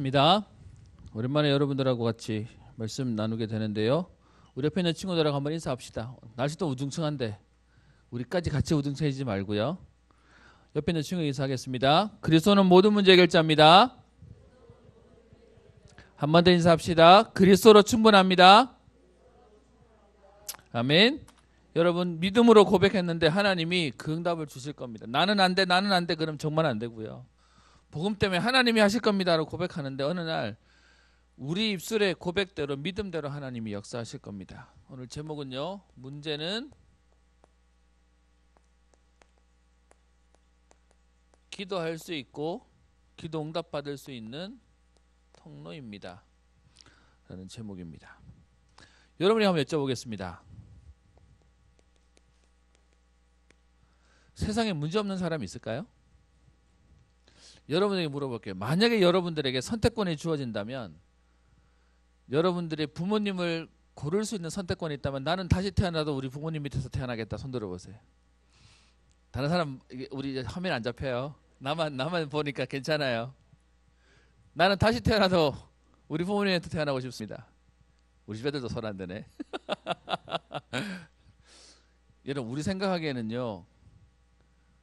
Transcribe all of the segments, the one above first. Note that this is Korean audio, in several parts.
반갑습니다. 오랜만에 여러분들하고 같이 말씀 나누게 되는데요. 우리 옆에 있는 친구들하고 한번 인사합시다. 날씨도 우중충한데 우리까지 같이 우중충해지지 말고요. 옆에 있는 친구 인사하겠습니다. 그리스도는 모든 문제 해결자입니다. 한 번 더 인사합시다. 그리스도로 충분합니다. 아멘. 여러분 믿음으로 고백했는데 하나님이 그 응답을 주실 겁니다. 나는 안 돼, 나는 안 돼. 그럼 정말 안 되고요. 복음 때문에 하나님이 하실 겁니다라고 고백하는데 어느 날 우리 입술의 고백대로 믿음대로 하나님이 역사하실 겁니다. 오늘 제목은요. 문제는 기도할 수 있고 기도 응답받을 수 있는 통로입니다. 라는 제목입니다. 여러분이 한번 여쭤보겠습니다. 세상에 문제 없는 사람이 있을까요? 여러분에게 물어볼게요. 만약에 여러분들에게 선택권이 주어진다면 여러분들의 부모님을 고를 수 있는 선택권이 있다면 나는 다시 태어나도 우리 부모님 밑에서 태어나겠다. 손 들어보세요. 다른 사람 우리 화면 안 잡혀요. 나만 보니까 괜찮아요. 나는 다시 태어나도 우리 부모님한테 태어나고 싶습니다. 우리 집 애들도 손 안 드네. 여러분 우리 생각하기에는요.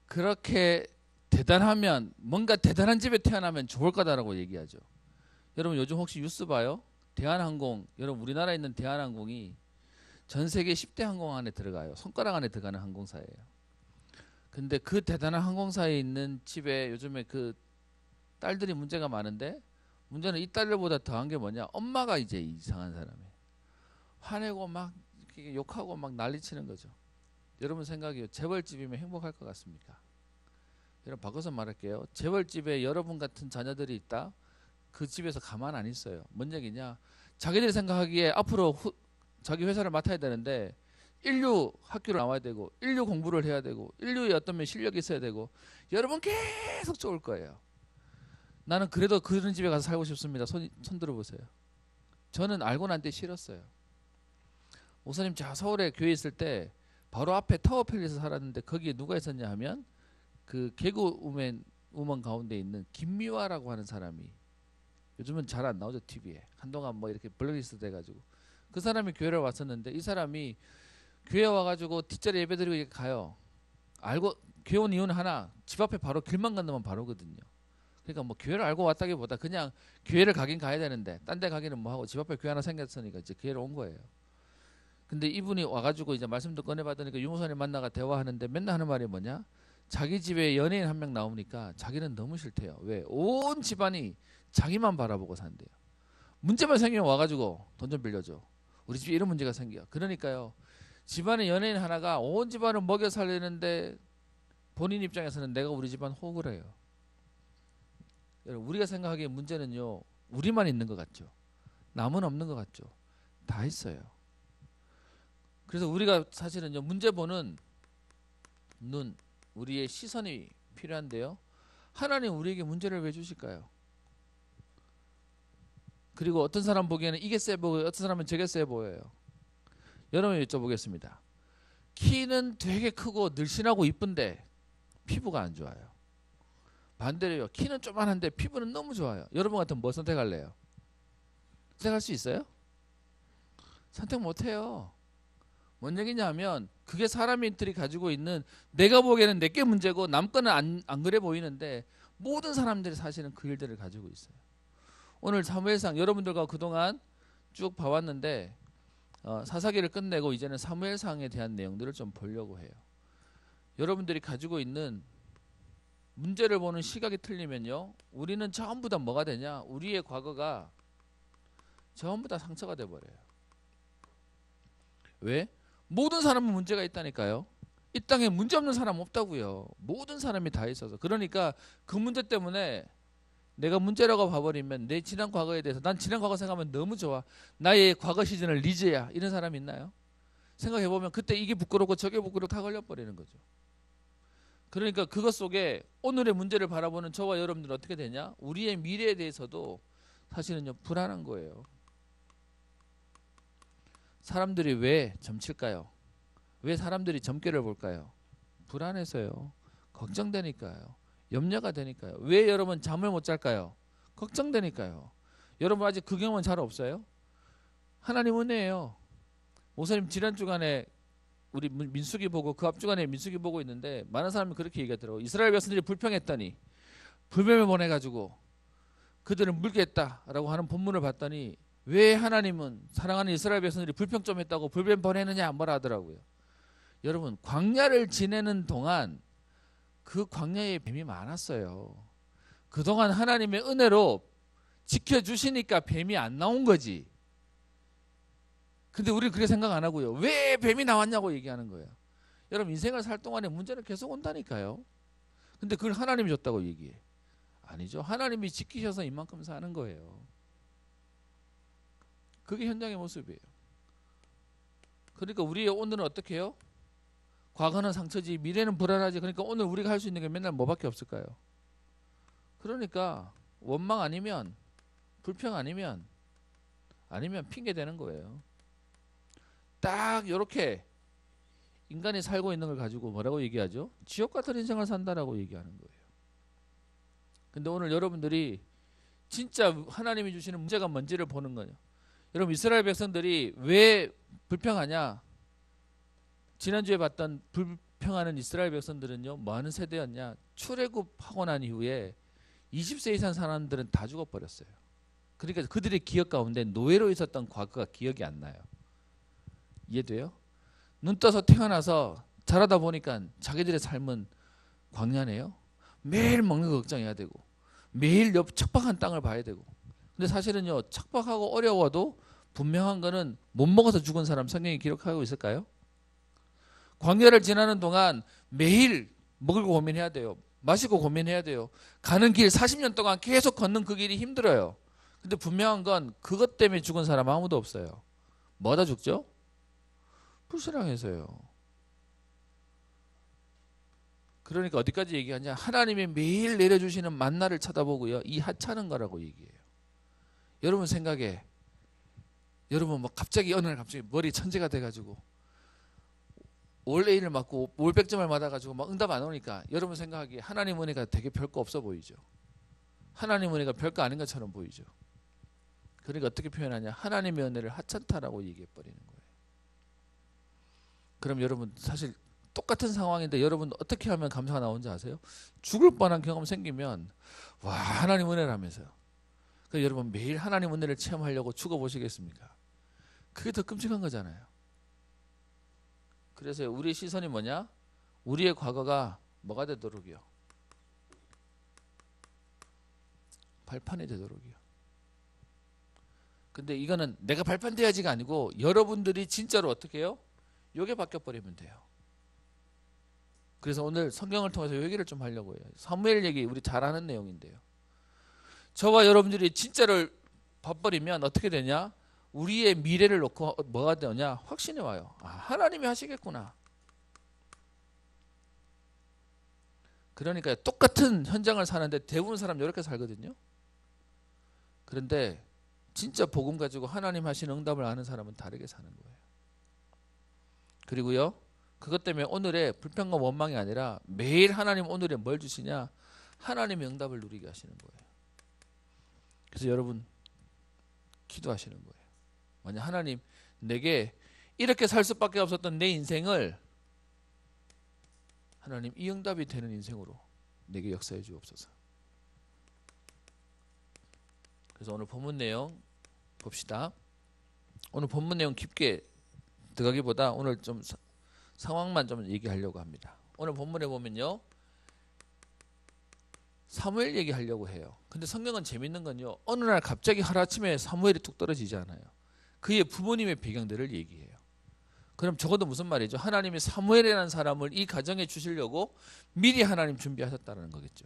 그렇게 대단하면 뭔가 대단한 집에 태어나면 좋을 거다라고 얘기하죠. 여러분 요즘 혹시 뉴스 봐요? 대한항공, 여러분 우리나라에 있는 대한항공이 전 세계 10대 항공 안에 들어가요. 손가락 안에 들어가는 항공사예요. 근데 그 대단한 항공사에 있는 집에 요즘에 그 딸들이 문제가 많은데 문제는 이 딸들보다 더한 게 뭐냐? 엄마가 이제 이상한 사람이에요. 화내고 막 욕하고 막 난리치는 거죠. 여러분 생각이요. 재벌집이면 행복할 것 같습니까? 여러분 바꿔서 말할게요. 재벌집에 여러분 같은 자녀들이 있다. 그 집에서 가만 안 있어요. 뭔 얘기냐? 자기들이 생각하기에 앞으로 자기 회사를 맡아야 되는데 인류 학교를 나와야 되고 인류 공부를 해야 되고 인류에 어떤 면 실력이 있어야 되고 여러분 계속 좋을 거예요. 나는 그래도 그런 집에 가서 살고 싶습니다. 손 들어보세요. 저는 알고 난 때 싫었어요. 목사님 저 서울에 교회 있을 때 바로 앞에 타워팰리스 살았는데 거기에 누가 있었냐 하면 그 개그 우먼 가운데 있는 김미화라고 하는 사람이 요즘은 잘 안 나오죠 TV에. 한동안 뭐 이렇게 블랙리스트 돼가지고 그 사람이 교회를 왔었는데 이 사람이 교회 와가지고 뒷자리 예배드리고 이렇게 가요. 알고 교회 온 이유는 하나, 집 앞에 바로 길만 건너면 바로거든요. 그러니까 뭐 교회를 알고 왔다기보다 그냥 교회를 가긴 가야 되는데 딴 데 가기는 뭐 하고 집 앞에 교회 하나 생겼으니까 이제 교회를 온 거예요. 근데 이분이 와가지고 이제 말씀도 꺼내받으니까 유목사님 만나가 대화하는데 맨날 하는 말이 뭐냐? 자기 집에 연예인 한 명 나오니까 자기는 너무 싫대요. 왜? 온 집안이 자기만 바라보고 산대요. 문제만 생기면 와가지고 돈 좀 빌려줘. 우리 집에 이런 문제가 생겨. 그러니까요. 집안에 연예인 하나가 온 집안을 먹여 살리는데 본인 입장에서는 내가 우리 집안 호구를 해요. 여러분 우리가 생각하기에 문제는요. 우리만 있는 것 같죠. 남은 없는 것 같죠. 다 있어요. 그래서 우리가 사실은요. 문제 보는 눈, 우리의 시선이 필요한데요. 하나님 우리에게 문제를 왜 주실까요? 그리고 어떤 사람 보기에는 이게 세 보여요. 어떤 사람은 저게 세 보여요. 여러분 여쭤보겠습니다. 키는 되게 크고 늘씬하고 이쁜데 피부가 안 좋아요. 반대로요. 키는 조그만한데 피부는 너무 좋아요. 여러분 같으면 뭐 선택할래요? 선택할 수 있어요? 선택 못해요. 뭔 얘기냐 하면 그게 사람들이 가지고 있는 내가 보기에는 내게 문제고 남 거는 안 그래 보이는데 모든 사람들이 사실은 그 일들을 가지고 있어요. 오늘 사무엘상 여러분들과 그동안 쭉 봐왔는데 사사기를 끝내고 이제는 사무엘상에 대한 내용들을 좀 보려고 해요. 여러분들이 가지고 있는 문제를 보는 시각이 틀리면요. 우리는 전부 다 뭐가 되냐? 우리의 과거가 전부 다 상처가 돼버려요. 왜? 모든 사람은 문제가 있다니까요. 이 땅에 문제 없는 사람 없다고요. 모든 사람이 다 있어서. 그러니까 그 문제 때문에 내가 문제라고 봐버리면 내 지난 과거에 대해서 난 지난 과거 생각하면 너무 좋아. 나의 과거 시즌을 리즈야. 이런 사람 있나요? 생각해보면 그때 이게 부끄럽고 저게 부끄럽고 다 걸려버리는 거죠. 그러니까 그것 속에 오늘의 문제를 바라보는 저와 여러분들은 어떻게 되냐? 우리의 미래에 대해서도 사실은요 불안한 거예요. 사람들이 왜 점칠까요? 왜 사람들이 점괘를 볼까요? 불안해서요. 걱정되니까요. 염려가 되니까요. 왜 여러분 잠을 못 잘까요? 걱정되니까요. 여러분 아직 그 경험은 잘 없어요? 하나님 은혜예요. 목사님 지난 주간에 우리 민수기 보고 그 앞주간에 민수기 보고 있는데 많은 사람이 그렇게 얘기하더라고요. 이스라엘 백성들이 불평했더니 불뱀을 보내가지고 그들을 물게 했다라고 하는 본문을 봤더니 왜 하나님은 사랑하는 이스라엘 백성들이 불평 좀 했다고 불뱀 보내느냐 뭐라 하더라고요. 여러분 광야를 지내는 동안 그 광야에 뱀이 많았어요. 그동안 하나님의 은혜로 지켜주시니까 뱀이 안 나온 거지. 근데 우리는 그렇게 생각 안 하고요. 왜 뱀이 나왔냐고 얘기하는 거예요. 여러분 인생을 살 동안에 문제는 계속 온다니까요. 근데 그걸 하나님이 줬다고 얘기해. 아니죠. 하나님이 지키셔서 이만큼 사는 거예요. 그게 현장의 모습이에요. 그러니까 우리의 오늘은 어떻게 해요? 과거는 상처지, 미래는 불안하지. 그러니까 오늘 우리가 할 수 있는 게 맨날 뭐밖에 없을까요? 그러니까 원망 아니면 불평 아니면 핑계 대는 거예요. 딱 이렇게 인간이 살고 있는 걸 가지고 뭐라고 얘기하죠? 지옥 같은 인생을 산다라고 얘기하는 거예요. 근데 오늘 여러분들이 진짜 하나님이 주시는 문제가 뭔지를 보는 거예요. 여러분 이스라엘 백성들이 왜 불평하냐? 지난주에 봤던 불평하는 이스라엘 백성들은요, 뭐 하는 세대였냐? 출애굽하고 난 이후에 20세 이상 사람들은 다 죽어버렸어요. 그러니까 그들의 기억 가운데 노예로 있었던 과거가 기억이 안 나요. 이해돼요? 눈 떠서 태어나서 자라다 보니까 자기들의 삶은 광야네요. 매일 먹는 거 걱정해야 되고 매일 옆 척박한 땅을 봐야 되고. 근데 사실은요, 척박하고 어려워도 분명한 거는 못 먹어서 죽은 사람 성경이 기록하고 있을까요? 광야를 지나는 동안 매일 먹을 거 고민해야 돼요. 마시고 고민해야 돼요. 가는 길 40년 동안 계속 걷는 그 길이 힘들어요. 근데 분명한 건 그것 때문에 죽은 사람 아무도 없어요. 뭐다 죽죠? 불신앙해서요. 그러니까 어디까지 얘기하냐? 하나님이 매일 내려주시는 만나를 쳐다보고요, 이 하찮은 거라고 얘기해요. 여러분 생각에 여러분 뭐 갑자기 어느 날 갑자기 머리 천재가 돼가지고 올 A를 맞고 올 100점을 맞아가지고 막 응답 안 오니까 여러분 생각하기에 하나님 은혜가 되게 별거 없어 보이죠. 하나님 은혜가 별거 아닌 것처럼 보이죠. 그러니까 어떻게 표현하냐? 하나님의 은혜를 하찮다라고 얘기해버리는 거예요. 그럼 여러분 사실 똑같은 상황인데 여러분 어떻게 하면 감사가 나오는지 아세요? 죽을 뻔한 경험 생기면 와 하나님 은혜라면서요. 그래서 여러분 매일 하나님 은혜를 체험하려고 죽어보시겠습니까? 그게 더 끔찍한 거잖아요. 그래서 우리의 시선이 뭐냐? 우리의 과거가 뭐가 되도록이요? 발판이 되도록이요. 근데 이거는 내가 발판돼야지가 아니고 여러분들이 진짜로 어떻게 해요? 요게 바뀌어버리면 돼요. 그래서 오늘 성경을 통해서 요 얘기를 좀 하려고 해요. 사무엘 얘기 우리 잘 아는 내용인데요. 저와 여러분들이 진짜를 봐버리면 어떻게 되냐? 우리의 미래를 놓고 뭐가 되냐? 확신이 와요. 아, 하나님이 하시겠구나. 그러니까 똑같은 현장을 사는데 대부분 사람 이렇게 살거든요. 그런데 진짜 복음 가지고 하나님 하시는 응답을 아는 사람은 다르게 사는 거예요. 그리고요, 그것 때문에 오늘의 불평과 원망이 아니라 매일 하나님 오늘에 뭘 주시냐? 하나님의 응답을 누리게 하시는 거예요. 그래서 여러분 기도하시는 거예요. 만약 하나님 내게 이렇게 살 수밖에 없었던 내 인생을 하나님 이 응답이 되는 인생으로 내게 역사해 주옵소서. 그래서 오늘 본문 내용 봅시다. 오늘 본문 내용 깊게 들어가기보다 오늘 좀 상황만 좀 얘기하려고 합니다. 오늘 본문에 보면요, 사무엘 얘기하려고 해요. 근데 성경은 재밌는 건요, 어느 날 갑자기 하루아침에 사무엘이 뚝 떨어지지 않아요. 그의 부모님의 배경들을 얘기해요. 그럼 적어도 무슨 말이죠? 하나님이 사무엘이라는 사람을 이 가정에 주시려고 미리 하나님 준비하셨다는 거겠죠.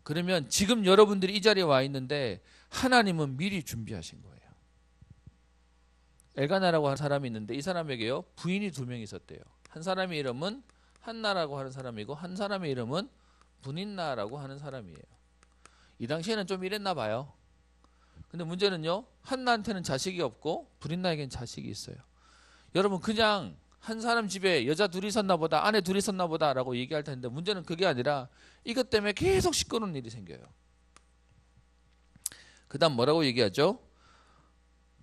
그러면 지금 여러분들이 이 자리에 와 있는데 하나님은 미리 준비하신 거예요. 엘가나라고 하는 사람이 있는데 이 사람에게요, 부인이 2명이 있었대요. 한 사람의 이름은 한나라고 하는 사람이고 한 사람의 이름은 분인나라고 하는 사람이에요. 이 당시에는 좀 이랬나 봐요. 근데 문제는요, 한나한테는 자식이 없고 분인나에게는 자식이 있어요. 여러분 그냥 한 사람 집에 여자 둘이 있었나 보다, 아내 둘이 있었나 보다 라고 얘기할 텐데 문제는 그게 아니라 이것 때문에 계속 시끄러운 일이 생겨요. 그 다음 뭐라고 얘기하죠?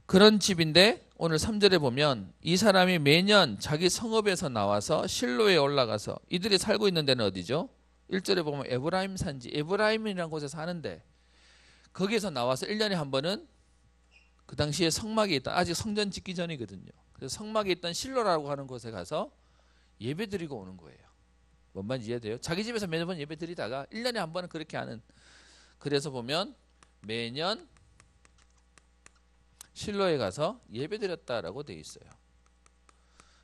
그런 집인데 오늘 3절에 보면 이 사람이 매년 자기 성읍에서 나와서 실로에 올라가서 이들이 살고 있는 데는 어디죠? 1절에 보면 에브라임 산지, 에브라임이라는 곳에 사는데 거기에서 나와서 1년에 한 번은 그 당시에 성막에 있던, 아직 성전 짓기 전이거든요. 그래서 성막에 있던 실로라고 하는 곳에 가서 예배 드리고 오는 거예요. 뭔 말인지 이해돼요? 자기 집에서 매번 예배 드리다가 1년에 한 번은 그렇게 하는. 그래서 보면 매년 실로에 가서 예배 드렸다라고 되어 있어요.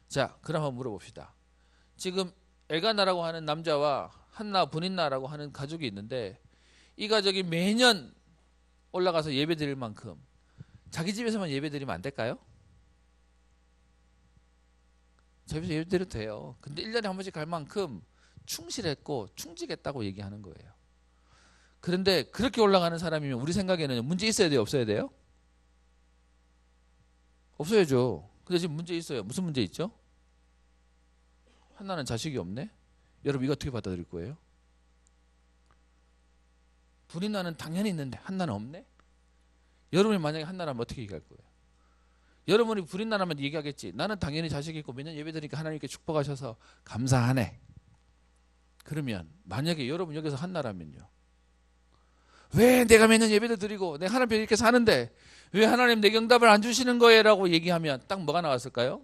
자, 그럼 한번 물어봅시다. 지금 엘가나라고 하는 남자와 한나 브닌나라고 하는 가족이 있는데 이 가족이 매년 올라가서 예배 드릴 만큼 자기 집에서만 예배 드리면 안 될까요? 자기 집에서 예배 드려도 돼요. 근데 1년에 한 번씩 갈 만큼 충실했고 충직했다고 얘기하는 거예요. 그런데 그렇게 올라가는 사람이면 우리 생각에는 문제 있어야 돼요? 없어야 돼요? 없어야죠. 근데 지금 문제 있어요. 무슨 문제 있죠? 한나는 자식이 없네? 여러분 이거 어떻게 받아들일 거예요? 브린나는 당연히 있는데 한나는 없네? 여러분이 만약에 한나라면 어떻게 얘기할 거예요? 여러분이 브린나라면 얘기하겠지. 나는 당연히 자식이 있고 매년 예배드리니까 하나님께 축복하셔서 감사하네. 그러면 만약에 여러분 여기서 한나라면요. 왜 내가 매년 예배도 드리고 내가 하나님 이렇게 사는데 왜 하나님 내게 응답을 안 주시는 거예요? 라고 얘기하면 딱 뭐가 나왔을까요?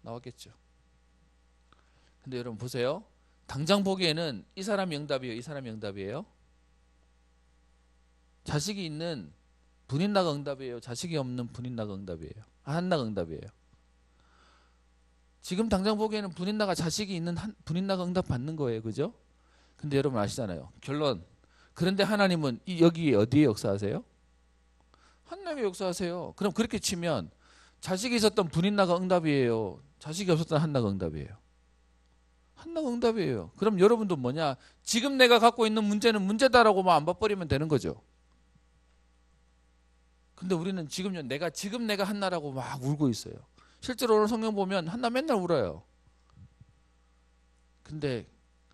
나왔겠죠. 근데 여러분 보세요. 당장 보기에는 이 사람이 응답이에요? 이 사람이 응답이에요? 자식이 있는 분인나가 응답이에요? 자식이 없는 분인나가 응답이에요? 한나가 응답이에요? 지금 당장 보기에는 분인나가 자식이 있는 분인나가 응답 받는 거예요. 그죠? 근데 여러분 아시잖아요. 결론. 그런데 하나님은 여기 어디에 역사하세요? 한나에게 역사하세요. 그럼 그렇게 치면 자식이 있었던 분인나가 응답이에요? 자식이 없었던 한나가 응답이에요? 한나가 응답이에요. 그럼 여러분도 뭐냐? 지금 내가 갖고 있는 문제는 문제다라고만 안 봐버리면 되는 거죠. 근데 우리는 지금 내가 한나라고 막 울고 있어요. 실제로 오늘 성경 보면 한나 맨날 울어요. 근데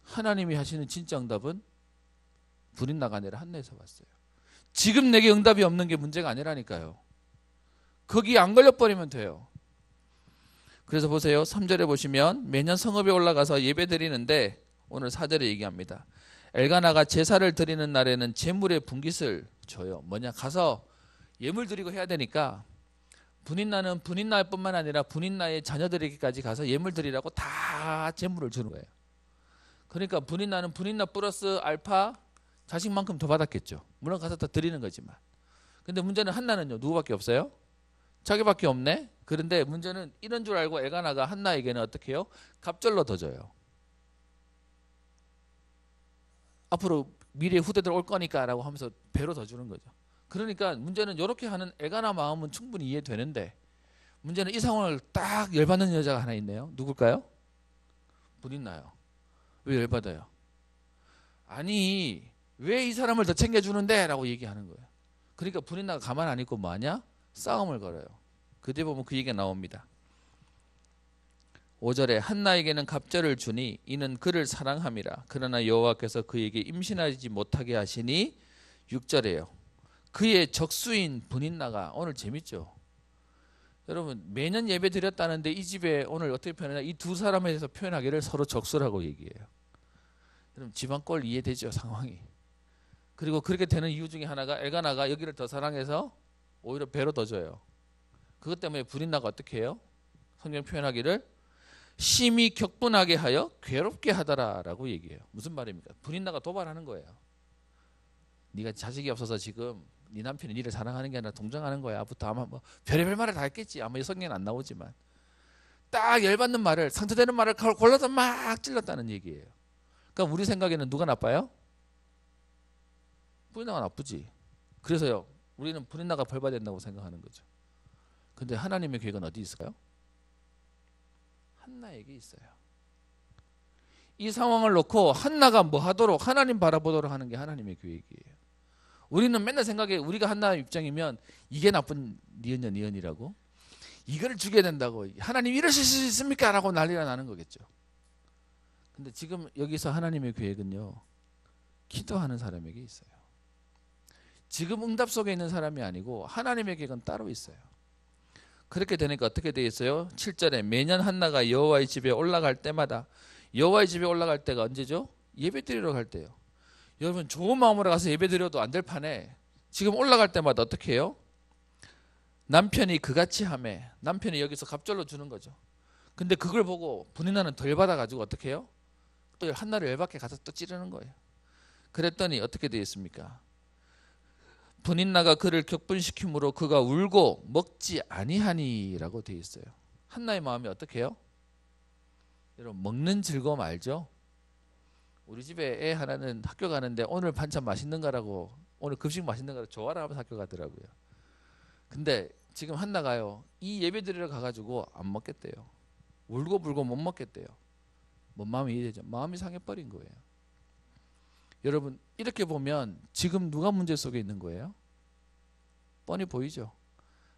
하나님이 하시는 진짜 응답은 분인나가 아니라 한나에서 왔어요. 지금 내게 응답이 없는 게 문제가 아니라니까요. 거기에 안 걸려버리면 돼요. 그래서 보세요. 3절에 보시면 매년 성읍에 올라가서 예배 드리는데 오늘 4절에 얘기합니다. 엘가나가 제사를 드리는 날에는 제물의 분깃을 줘요. 뭐냐? 가서 예물 드리고 해야 되니까 분인나는 분인나일 뿐만 아니라 분인나의 자녀들에게까지 가서 예물 드리라고 다 제물을 주는 거예요. 그러니까 분인나는 분인나 플러스 알파 자식만큼 더 받았겠죠. 물론 가서 다 드리는 거지만. 근데 문제는 한나는요. 누구밖에 없어요? 자기밖에 없네. 그런데 문제는 이런 줄 알고 엘가나가 한나에게는 어떻게 해요? 갑절로 더 줘요. 앞으로 미래 후대들 올 거니까 라고 하면서 배로 더 주는 거죠. 그러니까 문제는 이렇게 하는 엘가나 마음은 충분히 이해되는데 문제는 이 상황을 딱 열받는 여자가 하나 있네요. 누굴까요? 분인나요. 왜 열받아요? 아니 왜 이 사람을 더 챙겨주는데? 라고 얘기하는 거예요. 그러니까 분인나가 가만 안 있고 뭐하냐? 싸움을 걸어요. 그때 보면 그 얘기가 나옵니다. 5절에 한나에게는 갑절을 주니 이는 그를 사랑함이라. 그러나 여호와께서 그에게 임신하지 못하게 하시니 6절에요. 그의 적수인 분인나가 오늘 재밌죠. 여러분 매년 예배 드렸다는데 이 집에 오늘 어떻게 표현하냐? 이 두 사람에 대해서 표현하기를 서로 적수라고 얘기해요. 여러분 집안 꼴 이해되죠? 상황이. 그리고 그렇게 되는 이유 중에 하나가 엘가나가 여기를 더 사랑해서 오히려 배로 더 줘요. 그것 때문에 분인나가 어떻게 해요? 성경 표현하기를 심히 격분하게 하여 괴롭게 하더라라고 얘기해요. 무슨 말입니까? 분인나가 도발하는 거예요. 네가 자식이 없어서 지금 네 남편이 니를 사랑하는 게 아니라 동정하는 거야. 부터 아마 뭐 별의별 말을 다 했겠지. 아마 이 성경에는 안 나오지만 딱 열받는 말을, 상처되는 말을 골라서 막 찔렀다는 얘기예요. 그러니까 우리 생각에는 누가 나빠요? 분인나가 나쁘지. 그래서요 우리는 분인나가 벌받아야 된다고 생각하는 거죠. 근데 하나님의 계획은 어디 있을까요? 한나에게 있어요. 이 상황을 놓고 한나가 뭐 하도록, 하나님 바라보도록 하는 게 하나님의 계획이에요. 우리는 맨날 생각해, 우리가 한나 입장이면 이게 나쁜 니은이라고, 이걸 죽여야 된다고, 하나님 이러실 수 있습니까? 라고 난리가 나는 거겠죠. 근데 지금 여기서 하나님의 계획은요 기도하는 사람에게 있어요. 지금 응답 속에 있는 사람이 아니고 하나님의 계획은 따로 있어요. 그렇게 되니까 어떻게 되어 있어요? 7절에 매년 한나가 여호와의 집에 올라갈 때마다, 여호와의 집에 올라갈 때가 언제죠? 예배 드리러 갈 때요. 여러분 좋은 마음으로 가서 예배 드려도 안 될 판에 지금 올라갈 때마다 어떻게 해요? 남편이 그같이 하매, 남편이 여기서 갑절로 주는 거죠. 근데 그걸 보고 분인나는 덜 받아가지고 어떻게 해요? 또 한나를 열받게 가서 또 찌르는 거예요. 그랬더니 어떻게 되어 있습니까? 분인나가 그를 격분시킴으로 그가 울고 먹지 아니하니라고 되어 있어요. 한나의 마음이 어떻게 해요? 여러분 먹는 즐거움 알죠? 우리 집에 애 하나는 학교 가는데 오늘 반찬 맛있는가라고, 오늘 급식 맛있는가라고 좋아라 하면서 학교 가더라고요. 근데 지금 한나가요, 이 예배 드리러 가가지고 안 먹겠대요. 울고불고 못 먹겠대요. 뭔 마음이 이해되죠? 마음이 상해버린 거예요. 여러분 이렇게 보면 지금 누가 문제 속에 있는 거예요? 뻔히 보이죠?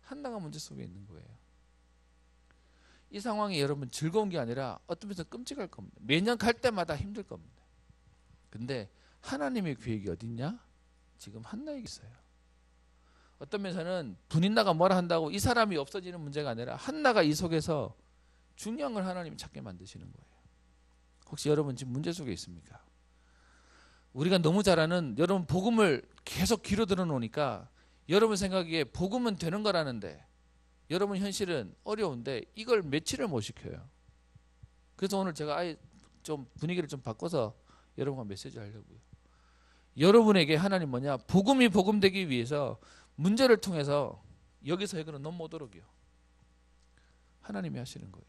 한나가 문제 속에 있는 거예요. 이 상황이 여러분 즐거운 게 아니라 어떤 면에서 끔찍할 겁니다. 매년 갈 때마다 힘들 겁니다. 근데 하나님의 계획이 어디 있냐? 지금 한나에게 있어요. 어떤 면에서는 분인나가 뭐라 한다고 이 사람이 없어지는 문제가 아니라 한나가 이 속에서 중요한 걸 하나님이 찾게 만드시는 거예요. 혹시 여러분 지금 문제 속에 있습니까? 우리가 너무 잘 아는, 여러분 복음을 계속 귀로 들어놓으니까 여러분 생각에 복음은 되는 거라는데 여러분 현실은 어려운데 이걸 며칠을 못 시켜요. 그래서 오늘 제가 아예 좀 분위기를 좀 바꿔서 여러분과 메시지 하려고요. 여러분에게 하나님 뭐냐? 복음이 복음되기 위해서 문제를 통해서 여기서 여기로 넘어오도록요. 하나님이 하시는 거예요.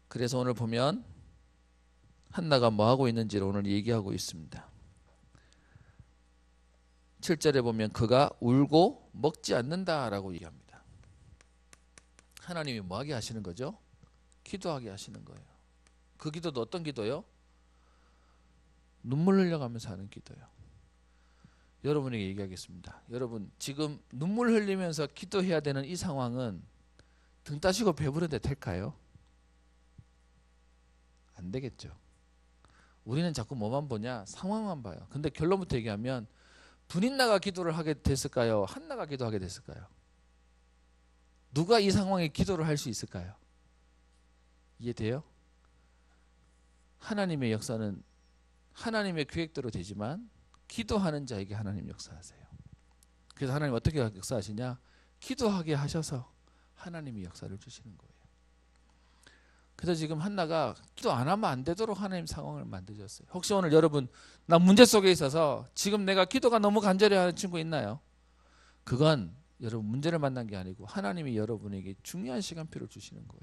그래서 오늘 보면 한나가 뭐 하고 있는지를 오늘 얘기하고 있습니다. 7절에 보면 그가 울고 먹지 않는다라고 얘기합니다. 하나님이 뭐 하게 하시는 거죠? 기도하게 하시는 거예요. 그 기도도 어떤 기도요? 눈물 흘려가면서 하는 기도요. 여러분에게 얘기하겠습니다. 여러분 지금 눈물 흘리면서 기도해야 되는 이 상황은 등 따시고 배부른데 될까요? 안 되겠죠. 우리는 자꾸 뭐만 보냐? 상황만 봐요. 근데 결론부터 얘기하면 분인나가 기도를 하게 됐을까요? 한나가 기도하게 됐을까요? 누가 이 상황에 기도를 할 수 있을까요? 이해돼요? 하나님의 역사는 하나님의 계획대로 되지만 기도하는 자에게 하나님 역사하세요. 그래서 하나님 어떻게 역사하시냐? 기도하게 하셔서 하나님이 역사를 주시는 거예요. 그래서 지금 한나가 기도 안 하면 안 되도록 하나님 상황을 만드셨어요. 혹시 오늘 여러분 나 문제 속에 있어서 지금 내가 기도가 너무 간절히 하는 친구 있나요? 그건 여러분 문제를 만난 게 아니고 하나님이 여러분에게 중요한 시간표를 주시는 거예요.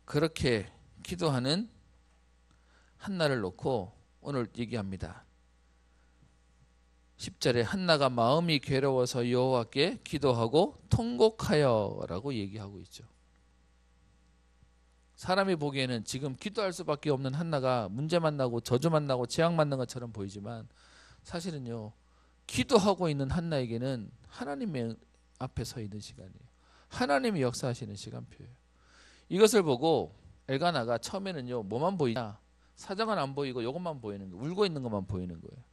그렇게 기도하는 한나를 놓고 오늘 얘기합니다. 10절에 한나가 마음이 괴로워서 여호와께 기도하고 통곡하여 라고 얘기하고 있죠. 사람이 보기에는 지금 기도할 수밖에 없는 한나가 문제 만나고 저주 만나고 재앙 만난 것처럼 보이지만 사실은요, 기도하고 있는 한나에게는 하나님의 앞에 서 있는 시간이에요. 하나님이 역사하시는 시간표예요. 이것을 보고 엘가나가 처음에는요, 뭐만 보이냐? 사정은 안 보이고 이것만 보이는 거예요. 울고 있는 것만 보이는 거예요.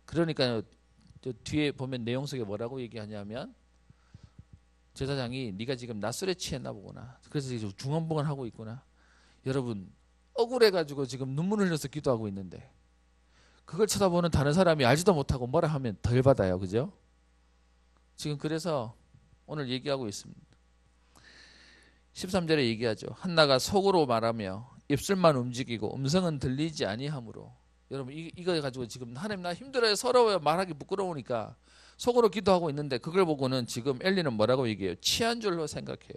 그러니까 저 뒤에 보면 내용 속에 뭐라고 얘기하냐면 제사장이 네가 지금 낮술에 취했나 보구나. 그래서 지금 중언부언하고 있구나. 여러분 억울해가지고 지금 눈물을 흘려서 기도하고 있는데 그걸 쳐다보는 다른 사람이 알지도 못하고 뭐라 하면 덜 받아요. 그죠? 지금 그래서 오늘 얘기하고 있습니다. 13절에 얘기하죠. 한나가 속으로 말하며 입술만 움직이고 음성은 들리지 아니하므로. 여러분 이거 가지고 지금 하나님 나 힘들어요, 서러워요, 말하기 부끄러우니까 속으로 기도하고 있는데 그걸 보고는 지금 엘리는 뭐라고 얘기해요? 취한 줄로 생각해요.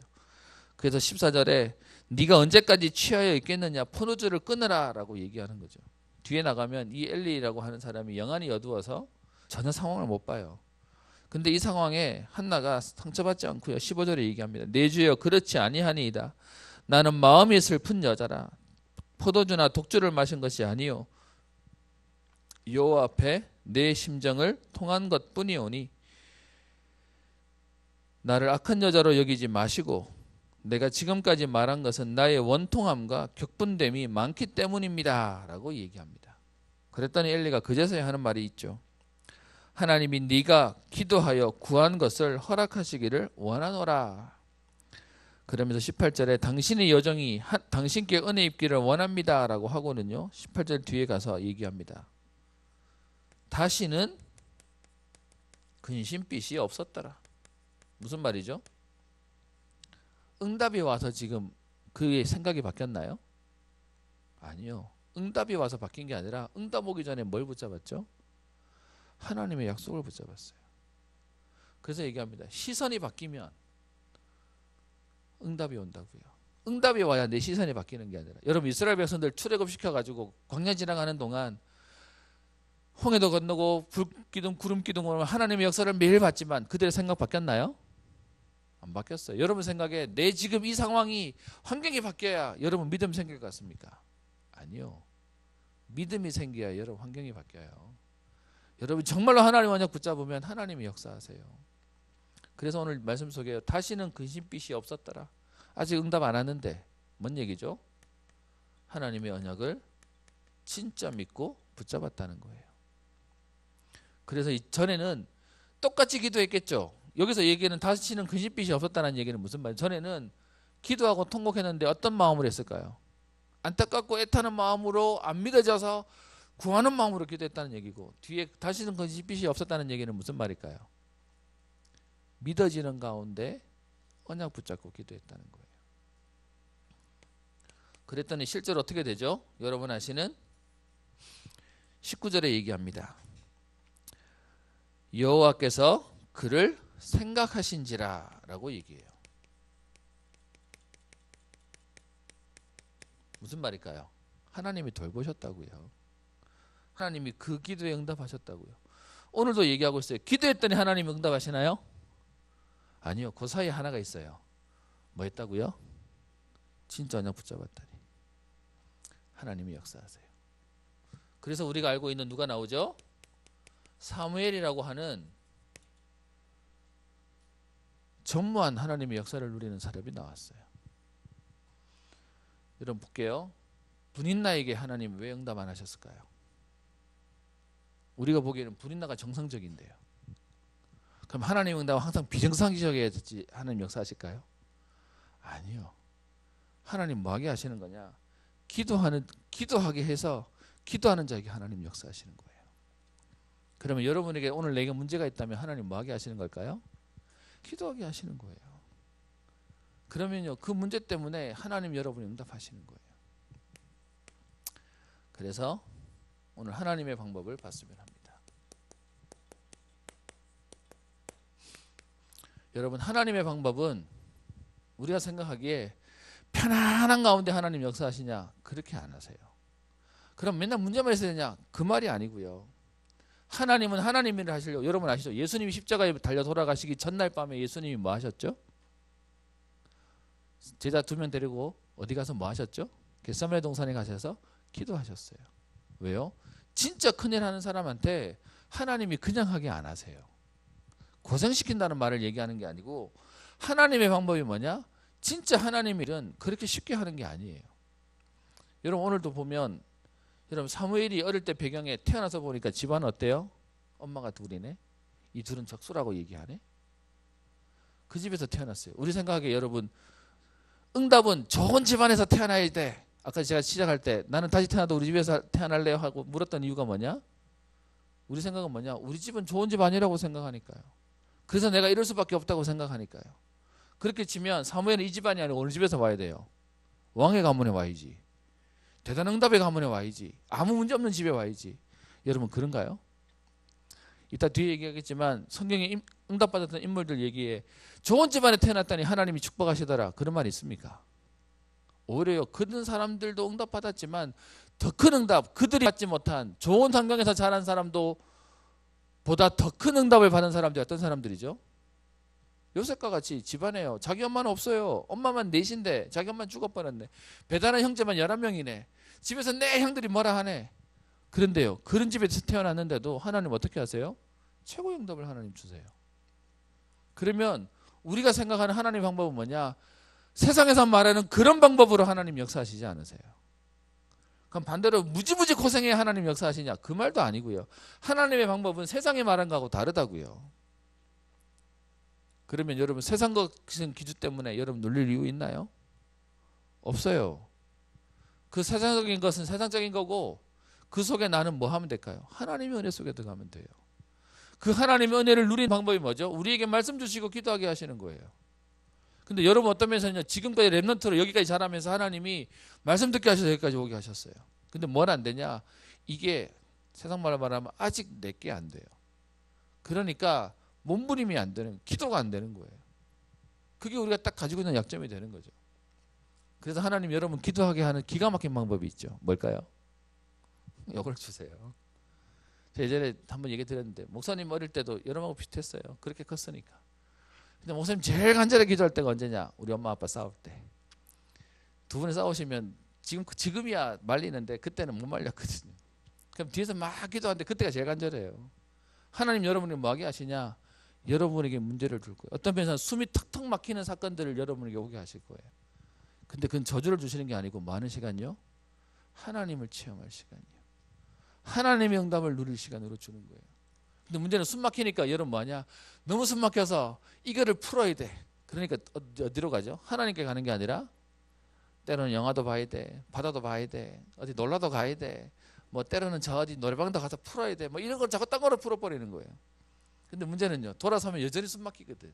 그래서 14절에 네가 언제까지 취하여 있겠느냐, 포도주를 끊으라 라고 얘기하는 거죠. 뒤에 나가면 이 엘리라고 하는 사람이 영안이 어두워서 전혀 상황을 못 봐요. 근데 이 상황에 한나가 상처받지 않고요, 15절에 얘기합니다. 내 주여 그렇지 아니하니이다. 나는 마음이 슬픈 여자라. 포도주나 독주를 마신 것이 아니요 여호와 앞에 내 심정을 통한 것뿐이오니 나를 악한 여자로 여기지 마시고 내가 지금까지 말한 것은 나의 원통함과 격분됨이 많기 때문입니다 라고 얘기합니다. 그랬더니 엘리가 그제서야 하는 말이 있죠. 하나님이 네가 기도하여 구한 것을 허락하시기를 원하노라. 그러면서 18절에 당신의 여정이 당신께 은혜 입기를 원합니다 라고 하고는요, 18절 뒤에 가서 얘기합니다. 다시는 근심빛이 없었더라. 무슨 말이죠? 응답이 와서 지금 그의 생각이 바뀌었나요? 아니요. 응답이 와서 바뀐 게 아니라 응답 오기 전에 뭘 붙잡았죠? 하나님의 약속을 붙잡았어요. 그래서 얘기합니다. 시선이 바뀌면 응답이 온다고요. 응답이 와야 내 시선이 바뀌는 게 아니라, 여러분 이스라엘 백성들 출애굽시켜가지고 광야 지나가는 동안 홍해도 건너고 불기둥 구름기둥 오면 하나님의 역사를 매일 봤지만 그들의 생각 바뀌었나요? 안 바뀌었어요. 여러분 생각에 내 지금 이 상황이, 환경이 바뀌어야 여러분 믿음 생길 것 같습니까? 아니요. 믿음이 생겨야 여러분 환경이 바뀌어요. 여러분 정말로 하나님 언약 붙잡으면 하나님이 역사하세요. 그래서 오늘 말씀 속에 다시는 근심빛이 없었더라. 아직 응답 안 왔는데 뭔 얘기죠? 하나님의 언약을 진짜 믿고 붙잡았다는 거예요. 그래서 전에는 똑같이 기도했겠죠. 여기서 얘기는 다시는 근심빛이 없었다는 얘기는 무슨 말이에요? 전에는 기도하고 통곡했는데 어떤 마음으로 했을까요? 안타깝고 애타는 마음으로, 안 믿어져서 구하는 마음으로 기도했다는 얘기고, 뒤에 다시는 근심빛이 없었다는 얘기는 무슨 말일까요? 믿어지는 가운데 언약 붙잡고 기도했다는 거예요. 그랬더니 실제로 어떻게 되죠? 여러분 아시는 19절에 얘기합니다. 여호와께서 그를 생각하신지라 라고 얘기해요. 무슨 말일까요? 하나님이 돌보셨다고요. 하나님이 그 기도에 응답하셨다고요. 오늘도 얘기하고 있어요. 기도했더니 하나님이 응답하시나요? 아니요. 그 사이에 하나가 있어요. 뭐 했다고요? 진짜 언약 붙잡았다니. 하나님이 역사하세요. 그래서 우리가 알고 있는 누가 나오죠? 사무엘이라고 하는 전무한 하나님의 역사를 누리는 사람이 나왔어요. 여러분 볼게요. 분인나에게 하나님 왜 응답 안 하셨을까요? 우리가 보기에는 분인나가 정상적인데요. 그럼 하나님 응답은 항상 비정상적이어야지 하나님 역사하실까요? 아니요. 하나님 뭐하게 하시는 거냐? 기도하게 해서 기도하는 자에게 하나님 역사하시는 거예요. 그러면 여러분에게 오늘 내게 문제가 있다면 하나님 뭐하게 하시는 걸까요? 기도하게 하시는 거예요. 그러면요, 그 문제 때문에 하나님 여러분이 응답하시는 거예요. 그래서 오늘 하나님의 방법을 봤으면 합니다. 여러분, 하나님의 방법은 우리가 생각하기에 편안한 가운데 하나님 역사하시냐? 그렇게 안 하세요. 그럼 맨날 문제만 있어야 되냐? 그 말이 아니고요. 하나님은 하나님 일을 하시려고, 여러분 아시죠? 예수님이 십자가에 달려 돌아가시기 전날 밤에 예수님이 뭐 하셨죠? 제자 2명 데리고 어디 가서 뭐 하셨죠? 겟세마네 동산에 가셔서 기도하셨어요. 왜요? 진짜 큰일 하는 사람한테 하나님이 그냥 하게 안 하세요. 고생시킨다는 말을 얘기하는 게 아니고, 하나님의 방법이 뭐냐? 진짜 하나님 일은 그렇게 쉽게 하는 게 아니에요. 여러분 오늘도 보면, 여러분 사무엘이 어릴 때 배경에 태어나서 보니까 집안은 어때요? 엄마가 둘이네. 이 둘은 적수라고 얘기하네. 그 집에서 태어났어요. 우리 생각에 여러분, 응답은 좋은 집안에서 태어나야 돼. 아까 제가 시작할 때 나는 다시 태어나도 우리 집에서 태어날래요 하고 물었던 이유가 뭐냐? 우리 생각은 뭐냐? 우리 집은 좋은 집 아니라고 생각하니까요. 그래서 내가 이럴 수밖에 없다고 생각하니까요. 그렇게 치면 사무엘은 이 집안이 아니고 어느 집에서 와야 돼요? 왕의 가문에 와야지. 대단한 응답의 가문에 와야지. 아무 문제 없는 집에 와야지. 여러분 그런가요? 이따 뒤에 얘기하겠지만 성경에 응답받았던 인물들 얘기에 좋은 집안에 태어났다니 하나님이 축복하시더라, 그런 말이 있습니까? 오히려 그런 사람들도 응답받았지만 더 큰 응답, 그들이 받지 못한 좋은 환경에서 자란 사람도 보다 더 큰 응답을 받은 사람들이 어떤 사람들이죠? 요셉과 같이 집안에요. 자기 엄마는 없어요. 엄마만 넷인데 자기 엄마는 죽어버렸네. 배다른 형제만 11명이네. 집에서 내 형들이 뭐라 하네. 그런데요, 그런 집에서 태어났는데도 하나님 어떻게 하세요? 최고의 응답을 하나님 주세요. 그러면 우리가 생각하는 하나님의 방법은 뭐냐? 세상에서 말하는 그런 방법으로 하나님 역사하시지 않으세요. 그럼 반대로 무지무지 고생해야 하나님 역사하시냐? 그 말도 아니고요. 하나님의 방법은 세상이 말한 거하고 다르다고요. 그러면 여러분 세상 것은 기준 때문에 여러분 놀릴 이유 있나요? 없어요. 그 세상적인 것은 세상적인 거고 그 속에 나는 뭐 하면 될까요? 하나님의 은혜 속에 들어가면 돼요. 그 하나님의 은혜를 누리는 방법이 뭐죠? 우리에게 말씀 주시고 기도하게 하시는 거예요. 근데 여러분 어떤 면에서는요, 지금까지 랩넌트로 여기까지 자라면서 하나님이 말씀 듣게 하셔서 여기까지 오게 하셨어요. 근데 뭘 안 되냐? 이게 세상 말로 말하면 아직 내게 안 돼요. 그러니까 몸부림이 안 되는, 기도가 안 되는 거예요. 그게 우리가 딱 가지고 있는 약점이 되는 거죠. 그래서 하나님 여러분 기도하게 하는 기가 막힌 방법이 있죠. 뭘까요? 이걸 주세요. 제가 예전에 한번 얘기 드렸는데 목사님 어릴 때도 여러분하고 비슷했어요. 그렇게 컸으니까. 근데 목사님 제일 간절하게 기도할 때가 언제냐? 우리 엄마 아빠 싸울 때. 두 분이 싸우시면 지금이야 말리는데 그때는 못 말렸거든요. 그럼 뒤에서 막 기도하는데 그때가 제일 간절해요. 하나님 여러분이 뭐 하게 하시냐? 여러분에게 문제를 줄 거예요. 어떤 면에서는 숨이 턱턱 막히는 사건들을 여러분에게 오게 하실 거예요. 근데 그건 저주를 주시는 게 아니고 뭐 하는 시간이요? 하나님을 체험할 시간이요. 하나님의 응답을 누릴 시간으로 주는 거예요. 근데 문제는 숨 막히니까 여러분 뭐하냐? 너무 숨 막혀서 이거를 풀어야 돼. 그러니까 어디로 가죠? 하나님께 가는 게 아니라 때로는 영화도 봐야 돼. 바다도 봐야 돼. 어디 놀러도 가야 돼. 뭐 때로는 저 어디 노래방도 가서 풀어야 돼. 뭐 이런 걸 자꾸 딴 거로 풀어버리는 거예요. 근데 문제는요, 돌아서면 여전히 숨 막히거든.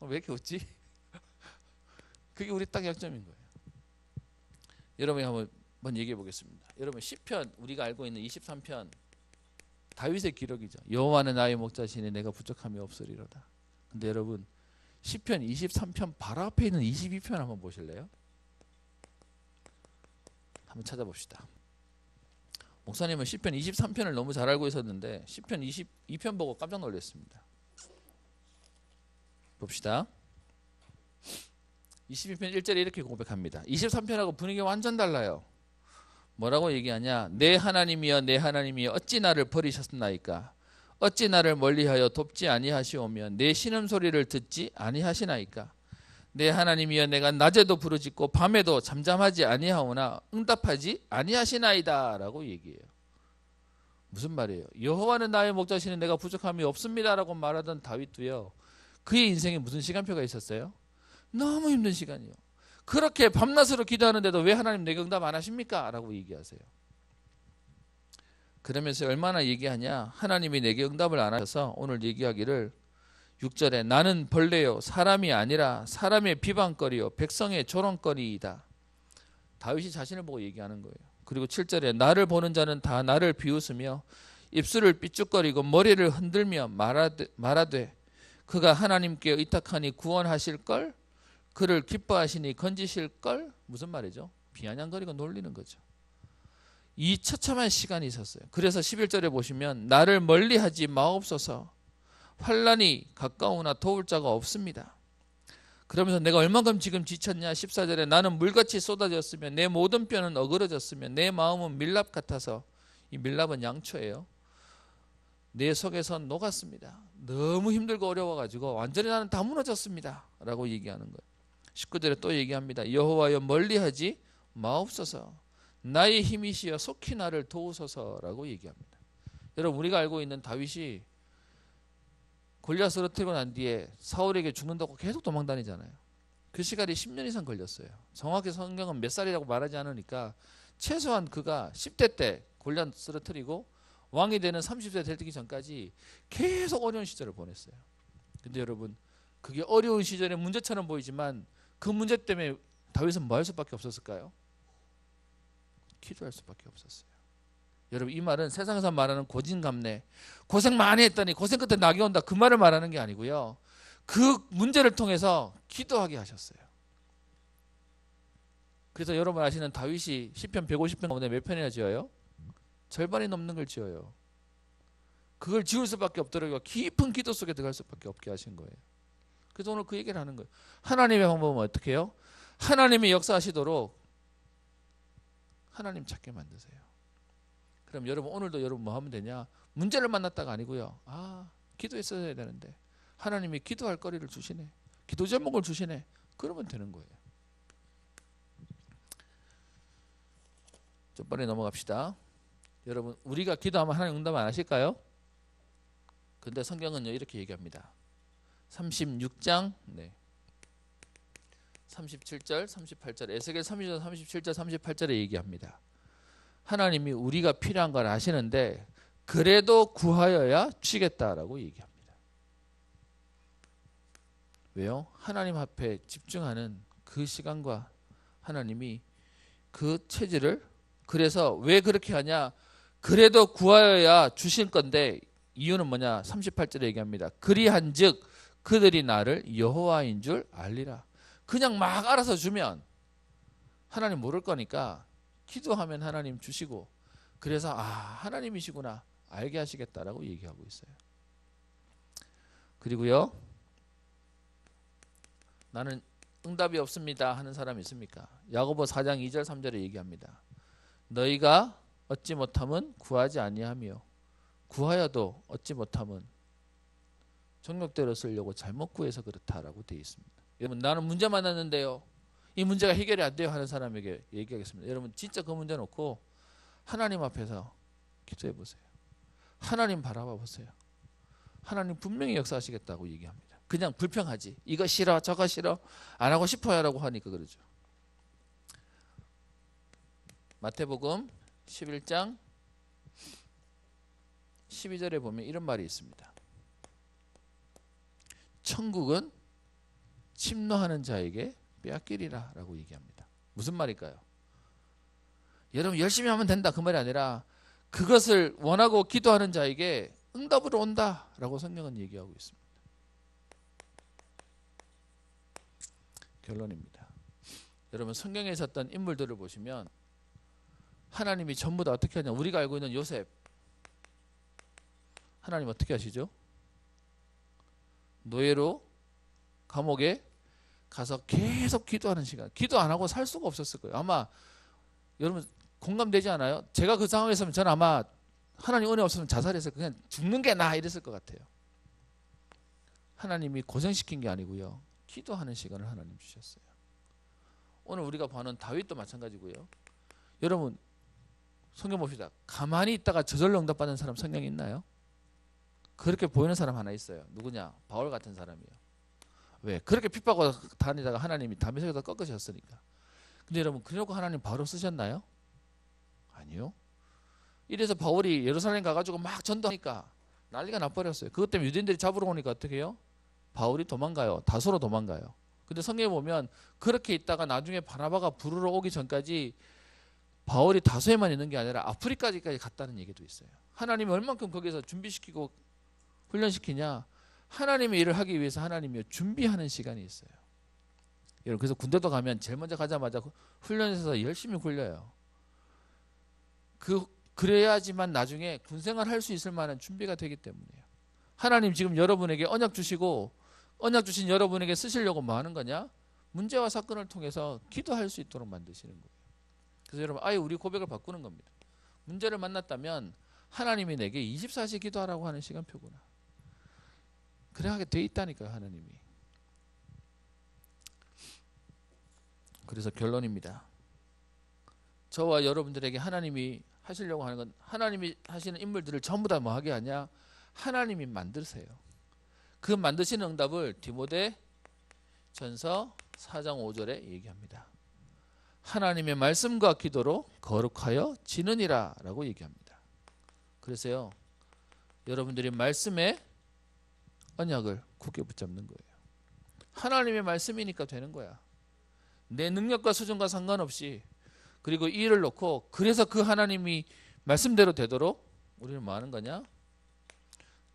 왜 이렇게 웃지? 그게 우리 딱 약점인 거예요. 여러분이 한번 얘기해 보겠습니다. 여러분 시편, 우리가 알고 있는 23편 다윗의 기록이죠. 여호와는 나의 목자시니 내가 부족함이 없으리로다. 근데 여러분 시편 23편 바로 앞에 있는 22편 한번 보실래요? 한번 찾아봅시다. 목사님은 시편 23편을 너무 잘 알고 있었는데 시편 22편 보고 깜짝 놀랐습니다. 봅시다. 22편 1절에 이렇게 고백합니다. 23편하고 분위기가 완전 달라요. 뭐라고 얘기하냐? 내 하나님이여 내 하나님이여 어찌 나를 버리셨나이까? 어찌 나를 멀리하여 돕지 아니하시오며 내 신음소리를 듣지 아니하시나이까? 내 하나님이여 내가 낮에도 부르짖고 밤에도 잠잠하지 아니하오나 응답하지 아니하시나이다 라고 얘기해요. 무슨 말이에요? 여호와는 나의 목자시니 내가 부족함이 없습니다 라고 말하던 다윗도요, 그의 인생에 무슨 시간표가 있었어요? 너무 힘든 시간이요. 그렇게 밤낮으로 기도하는데도 왜 하나님 내게 응답 안 하십니까? 라고 얘기하세요. 그러면서 얼마나 얘기하냐? 하나님이 내게 응답을 안 하셔서 오늘 얘기하기를 6절에 나는 벌레요 사람이 아니라 사람의 비방거리요 백성의 조롱거리이다. 다윗이 자신을 보고 얘기하는 거예요. 그리고 7절에 나를 보는 자는 다 나를 비웃으며 입술을 삐죽거리고 머리를 흔들며 말하되 그가 하나님께 의탁하니 구원하실걸? 그를 기뻐하시니 건지실걸? 무슨 말이죠? 비아냥거리고 놀리는 거죠. 이 처참한 시간이 있었어요. 그래서 11절에 보시면 나를 멀리하지 마옵소서 환난이 가까우나 도울 자가 없습니다. 그러면서 내가 얼만큼 지금 지쳤냐? 14절에 나는 물같이 쏟아졌으며 내 모든 뼈는 어그러졌으며 내 마음은 밀랍 같아서, 이 밀랍은 양초예요. 내 속에서 녹았습니다. 너무 힘들고 어려워가지고 완전히 나는 다 무너졌습니다 라고 얘기하는 거예요. 19절에 또 얘기합니다. 여호와여 멀리하지 마옵소서 나의 힘이시여 속히 나를 도우소서라고 얘기합니다. 여러분 우리가 알고 있는 다윗이 골리앗을 쓰러뜨리고 난 뒤에 사울에게 죽는다고 계속 도망다니잖아요. 그 시간이 10년 이상 걸렸어요. 정확히 성경은 몇 살이라고 말하지 않으니까 최소한 그가 10대 때 골리앗 쓰러뜨리고 왕이 되는 30세 되기 전까지 계속 어려운 시절을 보냈어요. 근데 여러분 그게 어려운 시절의 문제처럼 보이지만 그 문제 때문에 다윗은 뭐 할 수밖에 없었을까요? 기도할 수밖에 없었어요. 여러분 이 말은 세상에서 말하는 고진감래, 고생 많이 했더니 고생 끝에 낙이 온다 그 말을 말하는 게 아니고요. 그 문제를 통해서 기도하게 하셨어요. 그래서 여러분 아시는 다윗이 시편 150편 가운데 몇 편이나 지어요? 절반이 넘는 걸 지어요. 그걸 지울 수밖에 없도록 깊은 기도 속에 들어갈 수밖에 없게 하신 거예요. 그래서 오늘 그 얘기를 하는 거예요. 하나님의 방법은 어떻게 해요? 하나님이 역사하시도록 하나님 찾게 만드세요. 그럼 여러분 오늘도 여러분 뭐 하면 되냐? 문제를 만났다가 아니고요. 기도했어야 되는데 하나님이 기도할 거리를 주시네. 기도 제목을 주시네. 그러면 되는 거예요. 좀 빨리 넘어갑시다. 여러분 우리가 기도하면 하나님 응답 안 하실까요? 근데 성경은요 이렇게 얘기합니다. 36장 37절 38절 에스겔 32절 37절 38절에 얘기합니다. 하나님이 우리가 필요한 걸 아시는데 그래도 구하여야 주시겠다라고 얘기합니다. 왜요? 하나님 앞에 집중하는 그 시간과 하나님이 그 체질을 그래서 왜 그렇게 하냐? 그래도 구하여야 주실 건데 이유는 뭐냐? 38절에 얘기합니다. 그리한즉 그들이 나를 여호와인 줄 알리라. 그냥 막 알아서 주면 하나님 모를 거니까 기도하면 하나님 주시고 그래서 하나님이시구나 알게 하시겠다라고 얘기하고 있어요. 그리고요 나는 응답이 없습니다 하는 사람 있습니까? 야고보 4장 2절 3절에 얘기합니다. 너희가 얻지 못함은 구하지 아니하며 구하여도 얻지 못함은 정욕대로 쓰려고 잘못 구해서 그렇다라고 되어 있습니다. 여러분 나는 문제 만났는데요 이 문제가 해결이 안 돼요 하는 사람에게 얘기하겠습니다. 여러분 진짜 그 문제 놓고 하나님 앞에서 기도해 보세요. 하나님 바라봐 보세요. 하나님 분명히 역사하시겠다고 얘기합니다. 그냥 불평하지. 이거 싫어 저거 싫어 안 하고 싶어요 라고 하니까 그러죠. 마태복음 11장 12절에 보면 이런 말이 있습니다. 천국은 침노하는 자에게 빼앗기리라 라고 얘기합니다. 무슨 말일까요? 여러분 열심히 하면 된다 그 말이 아니라 그것을 원하고 기도하는 자에게 응답으로 온다 라고 성경은 얘기하고 있습니다. 결론입니다. 여러분 성경에 있었던 인물들을 보시면 하나님이 전부 다 어떻게 하냐. 우리가 알고 있는 요셉 하나님 어떻게 하시죠? 노예로 감옥에 가서 계속 기도하는 시간. 기도 안 하고 살 수가 없었을 거예요. 아마 여러분 공감되지 않아요? 제가 그 상황이었으면 저는 아마 하나님 은혜 없으면 자살해서 그냥 죽는 게 나아 이랬을 것 같아요. 하나님이 고생시킨 게 아니고요. 기도하는 시간을 하나님 주셨어요. 오늘 우리가 보는 다윗도 마찬가지고요. 여러분 성경 봅시다. 가만히 있다가 저절로 응답받는 사람 성경에 있나요? 그렇게 보이는 사람 하나 있어요. 누구냐? 바울 같은 사람이요. 왜? 그렇게 핍박하고 다니다가 하나님이 담에색에다 꺾으셨으니까. 근데 여러분 그러고 하나님 바울을 쓰셨나요? 아니요. 이래서 바울이 예루살렘 가가지고 막 전도하니까 난리가 나버렸어요. 그것 때문에 유대인들이 잡으러 오니까 어떻게 해요? 바울이 도망가요. 다소로 도망가요. 근데 성경에 보면 그렇게 있다가 나중에 바나바가 부르러 오기 전까지 바울이 다소에만 있는 게 아니라 아프리카까지 갔다는 얘기도 있어요. 하나님이 얼만큼 거기서 준비시키고 훈련시키냐. 하나님의 일을 하기 위해서 하나님이 준비하는 시간이 있어요. 여러분 그래서 군대도 가면 제일 먼저 가자마자 훈련에서 열심히 굴려요. 그래야지만 나중에 군생활 할 수 있을 만한 준비가 되기 때문이에요. 하나님 지금 여러분에게 언약 주시고 언약 주신 여러분에게 쓰시려고 뭐 하는 거냐? 문제와 사건을 통해서 기도할 수 있도록 만드시는 거예요. 그래서 여러분 아예 우리 고백을 바꾸는 겁니다. 문제를 만났다면 하나님이 내게 24시 기도하라고 하는 시간표구나. 그래야 돼 있다니까요. 하나님이. 그래서 결론입니다. 저와 여러분들에게 하나님이 하시려고 하는 건 하나님이 하시는 인물들을 전부 다 뭐 하게 하냐? 하나님이 만드세요. 그 만드시는 응답을 디모데 전서 4장 5절에 얘기합니다. 하나님의 말씀과 기도로 거룩하여 지느니라 라고 얘기합니다. 그래서요 여러분들이 말씀의 언약을 굳게 붙잡는 거예요. 하나님의 말씀이니까 되는 거야. 내 능력과 수준과 상관없이. 그리고 이 일을 놓고 그래서 그 하나님이 말씀대로 되도록 우리는 뭐 하는 거냐?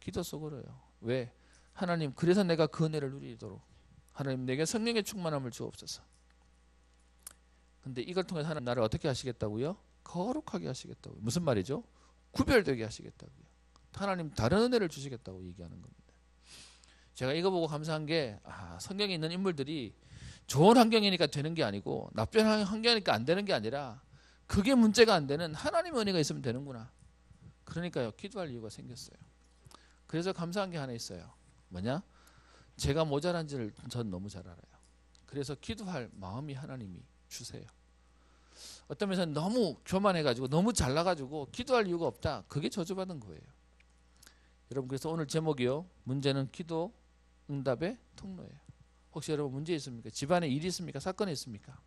기도 속으로요. 왜? 하나님 그래서 내가 그 은혜를 누리도록 하나님 내게 성령의 충만함을 주옵소서. 근데 이걸 통해서 하나님 나를 어떻게 하시겠다고요? 거룩하게 하시겠다고요. 무슨 말이죠? 구별되게 하시겠다고요. 하나님 다른 은혜를 주시겠다고 얘기하는 겁니다. 제가 이거 보고 감사한 게 성경에 있는 인물들이 좋은 환경이니까 되는 게 아니고 나쁜 환경이니까 안 되는 게 아니라 그게 문제가 안 되는 하나님의 은혜가 있으면 되는구나. 그러니까요 기도할 이유가 생겼어요. 그래서 감사한 게 하나 있어요. 뭐냐? 제가 모자란지를 전 너무 잘 알아요. 그래서 기도할 마음이 하나님이 주세요. 어떤 면에서는 너무 교만해가지고 너무 잘나가지고 기도할 이유가 없다. 그게 저주받은 거예요. 여러분 그래서 오늘 제목이요. 문제는 기도 응답의 통로예요. 혹시 여러분 문제 있습니까? 집안에 일이 있습니까? 사건이 있습니까?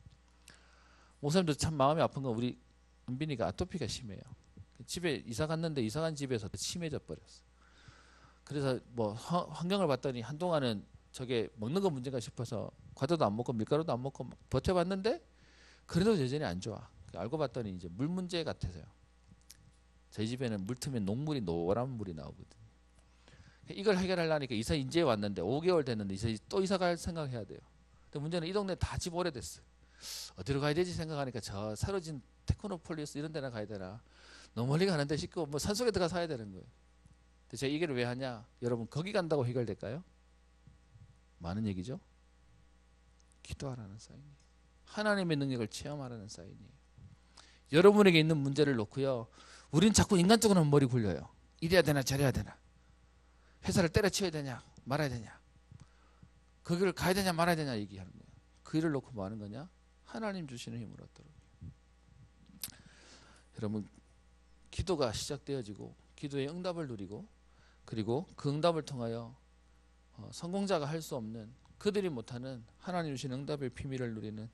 목사님도 참 마음이 아픈 건 우리 은빈이가 아토피가 심해요. 집에 이사 갔는데 이사 간 집에서 심해져 버렸어. 그래서 뭐 환경을 봤더니 한동안은 저게 먹는 거 문제가 싶어서 과자도 안 먹고 밀가루도 안 먹고 버텨봤는데 그래도 여전히 안 좋아. 알고 봤더니 이제 물 문제 같아서요. 저희 집에는 물 트면 녹물이 노란 물이 나오거든요. 이걸 해결하려니까 이사 인제 왔는데 5개월 됐는데 이제 또 이사 갈 생각해야 돼요. 근데 문제는 이 동네 다 집 오래됐어요. 어디로 가야 되지 생각하니까 저 새로 진 테크노폴리스 이런 데나 가야 되나. 너무 멀리 가는데 싶고 뭐 산속에 들어가 사야 되는 거예요. 근데 제가 이 얘기를 왜 하냐. 여러분 거기 간다고 해결될까요? 많은 얘기죠. 기도하라는 사인이에요. 하나님의 능력을 체험하라는 사인이에요. 여러분에게 있는 문제를 놓고요. 우린 자꾸 인간적으로 머리 굴려요. 이래야 되나 저래야 되나. 회사를 때려치워야 되냐 말아야 되냐. 거기를 가야 되냐 말아야 되냐 얘기하는 거예요. 그 일을 놓고 뭐 하는 거냐. 하나님 주시는 힘을 얻도록. 여러분 기도가 시작되어지고 기도의 응답을 누리고 그리고 그 응답을 통하여 성공자가 할 수 없는 그들이 못하는 하나님 주신 응답의 비밀을 누리는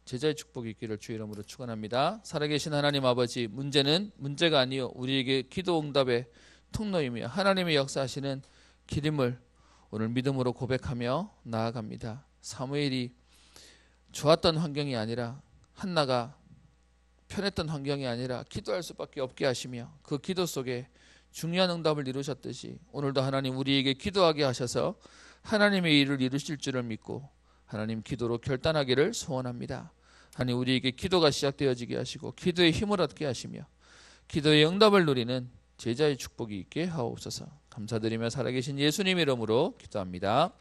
제자의 축복이 있기를 주의 이름으로 축원합니다. 살아계신 하나님 아버지, 문제는 문제가 아니요 우리에게 기도 응답의 통로이며 하나님의 역사하시는 길임을 오늘 믿음으로 고백하며 나아갑니다. 사무엘이 좋았던 환경이 아니라 한나가 편했던 환경이 아니라 기도할 수밖에 없게 하시며 그 기도 속에 중요한 응답을 이루셨듯이 오늘도 하나님 우리에게 기도하게 하셔서 하나님의 일을 이루실 줄을 믿고 하나님 기도로 결단하기를 소원합니다. 하나님 우리에게 기도가 시작되어지게 하시고 기도의 힘을 얻게 하시며 기도의 응답을 누리는 제자의 축복이 있게 하옵소서. 감사드리며 살아계신 예수님 이름으로 기도합니다.